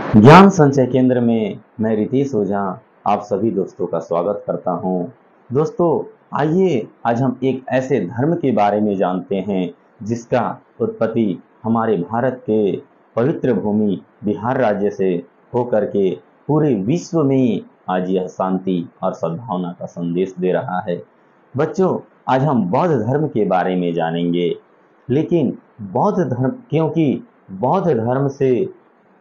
ज्ञान संचय केंद्र में मैं रितेश ओझा आप सभी दोस्तों का स्वागत करता हूं। दोस्तों, आइए आज हम एक ऐसे धर्म के बारे में जानते हैं जिसका उत्पत्ति हमारे भारत के पवित्र भूमि बिहार राज्य से होकर के पूरे विश्व में आज यह शांति और सद्भावना का संदेश दे रहा है। बच्चों, आज हम बौद्ध धर्म के बारे में जानेंगे, लेकिन बौद्ध धर्म क्योंकि बौद्ध धर्म से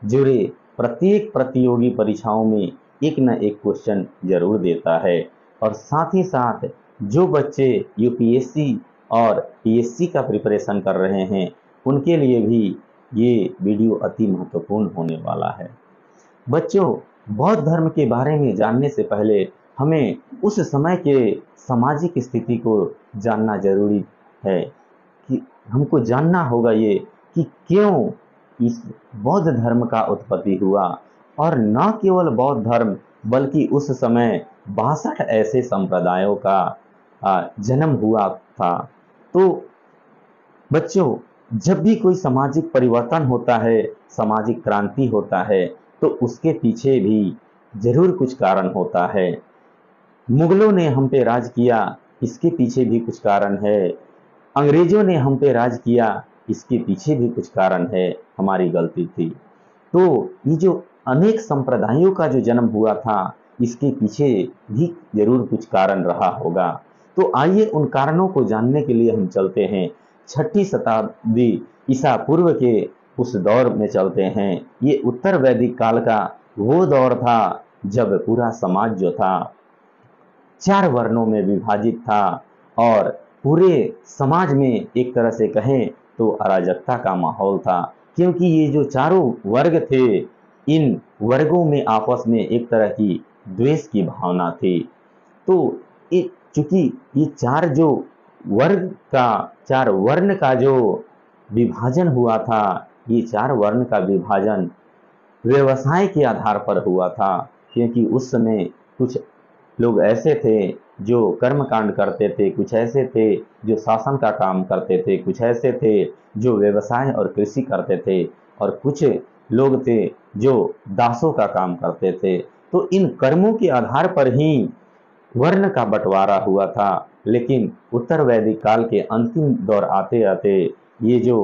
जुड़े प्रत्येक प्रतियोगी परीक्षाओं में एक न एक क्वेश्चन जरूर देता है और साथ ही साथ जो बच्चे यूपीएससी और पीएससी का प्रिपरेशन कर रहे हैं उनके लिए भी ये वीडियो अति महत्वपूर्ण होने वाला है। बच्चों, बौद्ध धर्म के बारे में जानने से पहले हमें उस समय के सामाजिक स्थिति को जानना जरूरी है कि हमको जानना होगा ये कि क्यों इस बौद्ध धर्म का उत्पत्ति हुआ और न केवल बौद्ध धर्म बल्कि उस समय 62 ऐसे संप्रदायों का जन्म हुआ था। तो बच्चों, जब भी कोई सामाजिक परिवर्तन होता है, सामाजिक क्रांति होता है, तो उसके पीछे भी जरूर कुछ कारण होता है। मुगलों ने हम पे राज किया, इसके पीछे भी कुछ कारण है। अंग्रेजों ने हम पे राज किया, इसके पीछे भी कुछ कारण है, हमारी गलती थी। तो ये जो अनेक संप्रदायों का जो जन्म हुआ था, इसके पीछे भी जरूर कुछ कारण रहा होगा। तो आइए उन कारणों को जानने के लिए हम चलते हैं 6ठी शताब्दी ईसा पूर्व के उस दौर में चलते हैं। ये उत्तर वैदिक काल का वो दौर था जब पूरा समाज जो था 4 वर्णों में विभाजित था और पूरे समाज में एक तरह से कहें तो अराजकता का माहौल था, क्योंकि ये जो चारों वर्ग थे, इन वर्गों में आपस में एक तरह की द्वेष की भावना थी। तो चूंकि ये 4 जो वर्ग का 4 वर्ण का जो विभाजन हुआ था, ये 4 वर्ण का विभाजन व्यवसाय के आधार पर हुआ था, क्योंकि उस समय कुछ लोग ऐसे थे जो कर्म कांड करते थे, कुछ ऐसे थे जो शासन का काम करते थे, कुछ ऐसे थे जो व्यवसाय और कृषि करते थे और कुछ लोग थे जो दासों का काम करते थे। तो इन कर्मों के आधार पर ही वर्ण का बंटवारा हुआ था। लेकिन उत्तर वैदिक काल के अंतिम दौर आते आते ये जो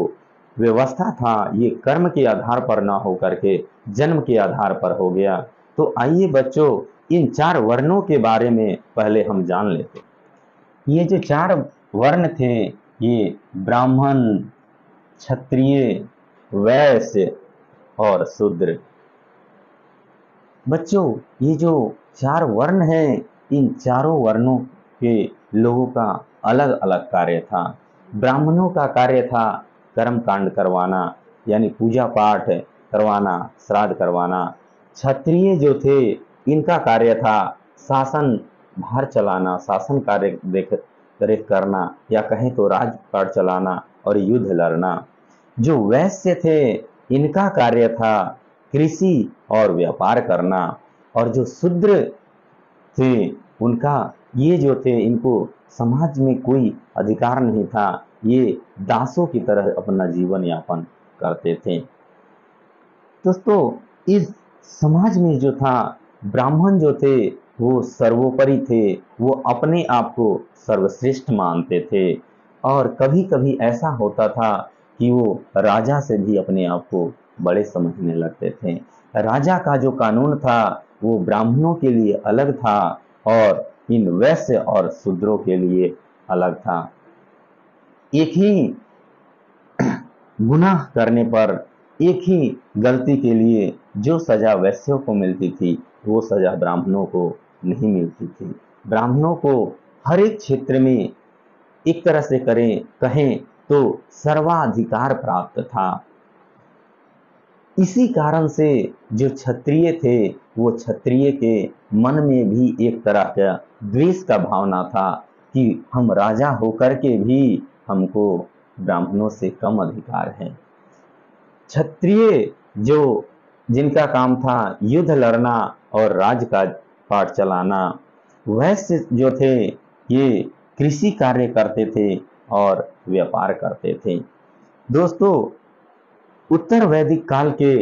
व्यवस्था था ये कर्म के आधार पर ना होकर के जन्म के आधार पर हो गया। तो आइए बच्चों, इन 4 वर्णों के बारे में पहले हम जान लेते। ये जो 4 वर्ण थे, ये ब्राह्मण, क्षत्रिय, वैश्य और शूद्र। बच्चों, ये जो 4 वर्ण हैं, इन चारों वर्णों के लोगों का अलग अलग कार्य था। ब्राह्मणों का कार्य था कर्म कांड करवाना, यानी पूजा पाठ करवाना, श्राद्ध करवाना। क्षत्रिय जो थे, इनका कार्य था शासन भार चलाना, शासन कार्य देख रेख करना, या कहें तो राजपाट चलाना और युद्ध लड़ना। जो वैश्य थे, इनका कार्य था कृषि और व्यापार करना। और जो शूद्र थे, उनका ये जो थे, इनको समाज में कोई अधिकार नहीं था, ये दासों की तरह अपना जीवन यापन करते थे। दोस्तों, इस समाज में जो था, ब्राह्मण जो थे वो सर्वोपरि थे, वो अपने आप को सर्वश्रेष्ठ मानते थे और कभी कभी ऐसा होता था कि वो राजा से भी अपने आप को बड़े समझने लगते थे। राजा का जो कानून था वो ब्राह्मणों के लिए अलग था और इन वैश्य और शूद्रों के लिए अलग था। एक ही गुनाह करने पर, एक ही गलती के लिए जो सजा वैश्यों को मिलती थी वो सजा ब्राह्मणों को नहीं मिलती थी। ब्राह्मणों को हर एक क्षेत्र में एक तरह से कहें तो सर्वाधिकार प्राप्त था। इसी कारण से जो क्षत्रिय थे, वो क्षत्रिय के मन में भी एक तरह का द्वेष का भावना था कि हम राजा होकर के भी हमको ब्राह्मणों से कम अधिकार है। क्षत्रिय जो जिनका काम था युद्ध लड़ना और राज का पाठ चलाना। वैश्य जो थे, ये कृषि कार्य करते थे और व्यापार करते थे। दोस्तों, उत्तर वैदिक काल के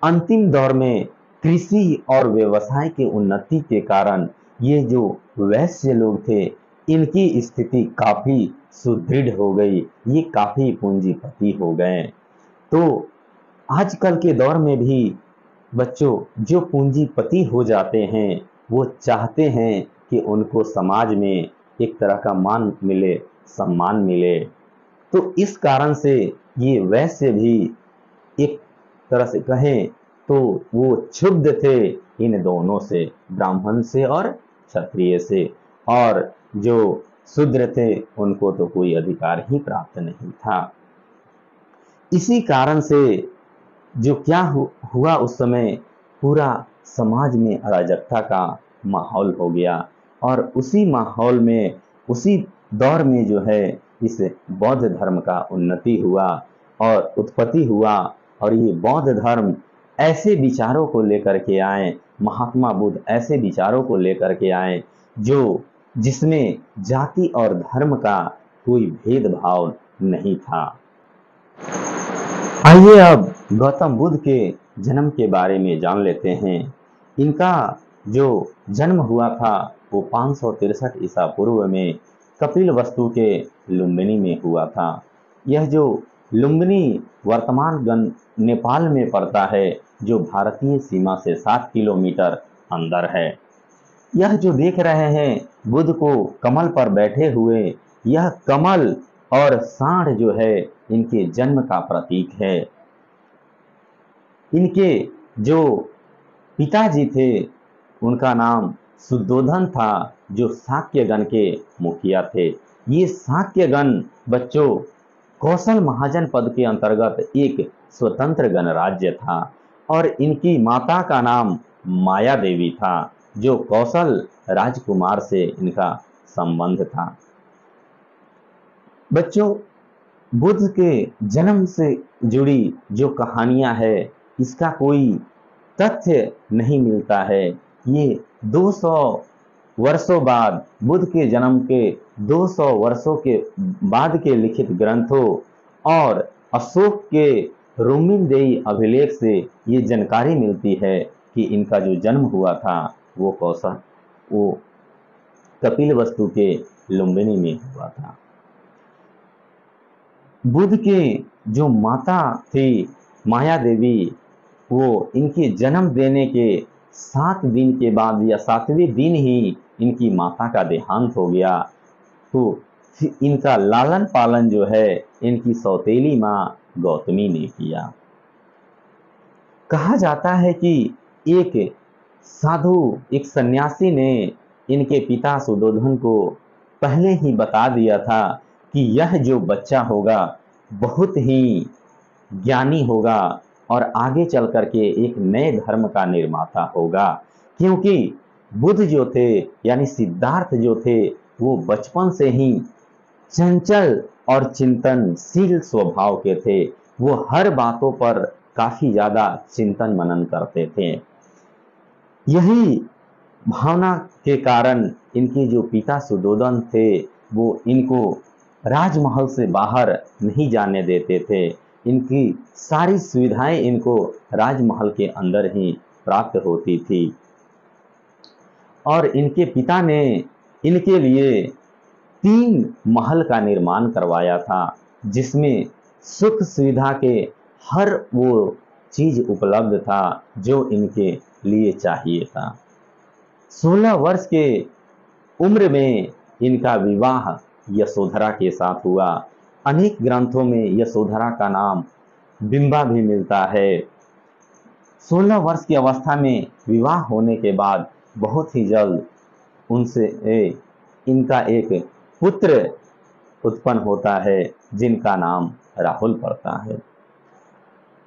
अंतिम दौर में कृषि और व्यवसाय के उन्नति के कारण ये जो वैश्य लोग थे, इनकी स्थिति काफी सुदृढ़ हो गई, ये काफी पूंजीपति हो गए। तो आजकल के दौर में भी बच्चों जो पूंजीपति हो जाते हैं, वो चाहते हैं कि उनको समाज में एक तरह का मान मिले, सम्मान मिले। तो इस कारण से ये वैश्य भी एक तरह से कहें तो वो क्षुब्ध थे इन दोनों से, ब्राह्मण से और क्षत्रिय से, और जो शूद्र थे उनको तो कोई अधिकार ही प्राप्त नहीं था। इसी कारण से जो क्या हुआ उस समय, पूरा समाज में अराजकता का माहौल हो गया, और उसी माहौल में, उसी दौर में जो है इस बौद्ध धर्म का उन्नति हुआ और उत्पत्ति हुआ। और ये बौद्ध धर्म ऐसे विचारों को लेकर के आए, महात्मा बुद्ध ऐसे विचारों को लेकर के आए जो जिसमें जाति और धर्म का कोई भेदभाव नहीं था। आइए अब गौतम बुद्ध के जन्म के बारे में जान लेते हैं। इनका जो जन्म हुआ था वो 563 ईसा पूर्व में कपिलवस्तु के लुम्बिनी में हुआ था। यह जो लुम्बिनी वर्तमान नेपाल में पड़ता है, जो भारतीय सीमा से 7 किलोमीटर अंदर है। यह जो देख रहे हैं बुद्ध को कमल पर बैठे हुए, यह कमल और सांड जो है इनके जन्म का प्रतीक है। इनके जो पिताजी थे उनका नाम शुद्धोधन था, जो शाक्यगण के मुखिया थे। ये शाक्यगण बच्चों कौशल महाजन पद के अंतर्गत एक स्वतंत्र गणराज्य था, और इनकी माता का नाम माया देवी था, जो कौशल राजकुमार से इनका संबंध था। बच्चों बुद्ध के जन्म से जुड़ी जो कहानियां है, इसका कोई तथ्य नहीं मिलता है। ये 200 वर्षों बाद, बुद्ध के जन्म के 200 वर्षों के बाद के लिखित ग्रंथों और अशोक के रुमिनदेई अभिलेख से ये जानकारी मिलती है कि इनका जो जन्म हुआ था वो कपिलवस्तु के लुम्बिनी में हुआ था। बुद्ध के जो माता थी माया देवी, वो इनके जन्म देने के 7 दिन के बाद या 7वें दिन ही इनकी माता का देहांत हो गया। तो इनका लालन पालन जो है इनकी सौतेली माँ गौतमी ने किया। कहा जाता है कि एक साधु, एक सन्यासी ने इनके पिता सुद्धोधन को पहले ही बता दिया था कि यह जो बच्चा होगा बहुत ही ज्ञानी होगा और आगे चल करके एक नए धर्म का निर्माता होगा। क्योंकि बुद्ध जो थे यानी सिद्धार्थ जो थे, वो बचपन से ही चंचल और चिंतनशील स्वभाव के थे। वो हर बातों पर काफी ज्यादा चिंतन मनन करते थे। यही भावना के कारण इनके जो पिता सुद्धोधन थे, वो इनको राजमहल से बाहर नहीं जाने देते थे। इनकी सारी सुविधाएं इनको राजमहल के अंदर ही प्राप्त होती थी, और इनके पिता ने इनके लिए 3 महल का निर्माण करवाया था, जिसमें सुख सुविधा के हर वो चीज उपलब्ध था जो इनके लिए चाहिए था। 16 वर्ष के उम्र में इनका विवाह यशोधरा के साथ हुआ। अनेक ग्रंथों में यशोधरा का नाम बिंबा भी मिलता है। 16 वर्ष की अवस्था में विवाह होने के बाद बहुत ही जल्द उनसे इनका एक पुत्र उत्पन्न होता है, जिनका नाम राहुल पड़ता है।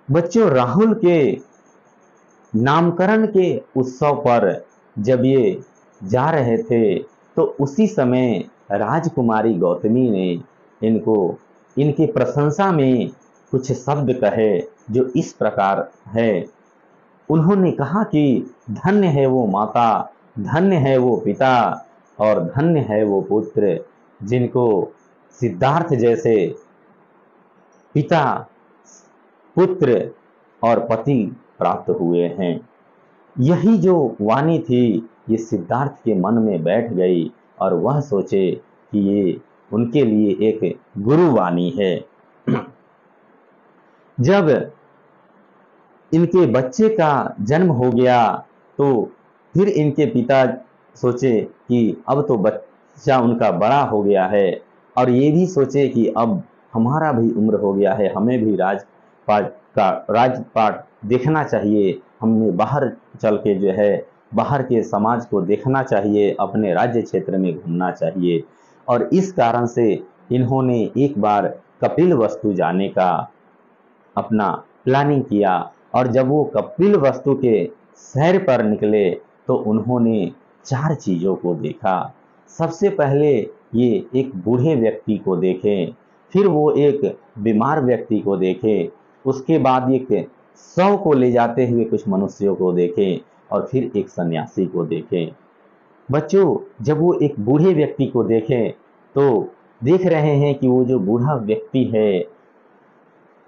बच्चों, राहुल के नामकरण के उत्सव पर जब ये जा रहे थे, तो उसी समय राजकुमारी गौतमी ने इनको इनकी प्रशंसा में कुछ शब्द कहे जो इस प्रकार है। उन्होंने कहा कि धन्य है वो माता, धन्य है वो पिता और धन्य है वो पुत्र, जिनको सिद्धार्थ जैसे पिता, पुत्र और पति प्राप्त हुए हैं। यही जो वाणी थी ये सिद्धार्थ के मन में बैठ गई और वह सोचे कि ये उनके लिए एक गुरु वाणी है। जब इनके बच्चे का जन्म हो गया तो फिर इनके पिता सोचे कि अब तो बच्चा उनका बड़ा हो गया है और ये भी सोचे कि अब हमारा भी उम्र हो गया है, हमें भी राजपाट देखना चाहिए, हमें बाहर चल के जो है बाहर के समाज को देखना चाहिए, अपने राज्य क्षेत्र में घूमना चाहिए। और इस कारण से इन्होंने एक बार कपिलवस्तु जाने का अपना प्लानिंग किया और जब वो कपिलवस्तु के सैर पर निकले तो उन्होंने 4 चीज़ों को देखा। सबसे पहले ये एक बूढ़े व्यक्ति को देखे, फिर वो एक बीमार व्यक्ति को देखे, उसके बाद एक शव को ले जाते हुए कुछ मनुष्यों को देखे और फिर एक सन्यासी को देखे। बच्चों, जब वो एक बूढ़े व्यक्ति को देखे तो देख रहे हैं कि वो जो बूढ़ा व्यक्ति है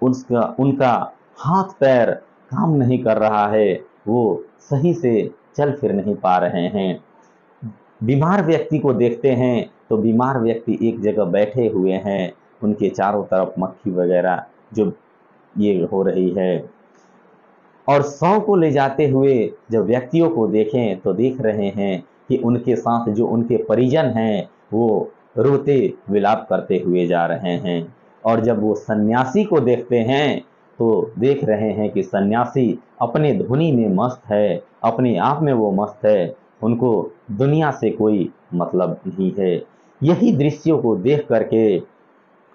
उनका हाथ पैर काम नहीं कर रहा है, वो सही से चल फिर नहीं पा रहे हैं। बीमार व्यक्ति को देखते हैं तो बीमार व्यक्ति एक जगह बैठे हुए हैं, उनके चारों तरफ मक्खी वगैरह जो ये हो रही है। और शव को ले जाते हुए जब व्यक्तियों को देखें तो देख रहे हैं कि उनके साथ जो उनके परिजन हैं वो रोते विलाप करते हुए जा रहे हैं। और जब वो सन्यासी को देखते हैं तो देख रहे हैं कि सन्यासी अपने धुनी में मस्त है, अपने आप में वो मस्त है, उनको दुनिया से कोई मतलब नहीं है। यही दृश्यों को देख करके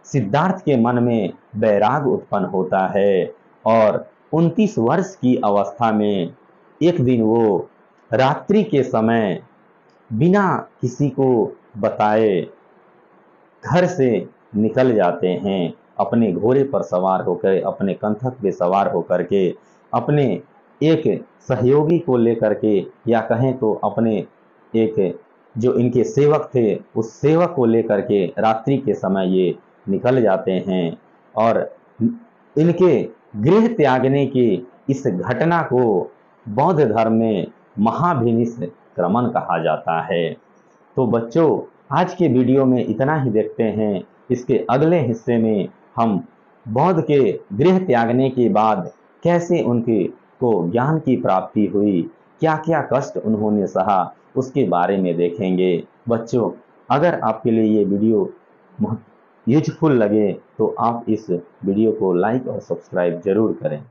सिद्धार्थ के मन में वैराग उत्पन्न होता है और 29 वर्ष की अवस्था में एक दिन वो रात्रि के समय बिना किसी को बताए घर से निकल जाते हैं, अपने घोड़े पर सवार होकर, अपने कंधक पे सवार होकर के, अपने एक सहयोगी को लेकर के, या कहें तो अपने एक जो इनके सेवक थे उस सेवक को लेकर के रात्रि के समय ये निकल जाते हैं। और इनके गृह त्यागने की इस घटना को बौद्ध धर्म में महाभिनिष्क्रमण कहा जाता है। तो बच्चों, आज के वीडियो में इतना ही देखते हैं। इसके अगले हिस्से में हम बौद्ध के गृह त्यागने के बाद कैसे उनके को ज्ञान की प्राप्ति हुई, क्या क्या कष्ट उन्होंने सहा, उसके बारे में देखेंगे। बच्चों, अगर आपके लिए ये वीडियो यूजफुल लगे तो आप इस वीडियो को लाइक और सब्सक्राइब जरूर करें।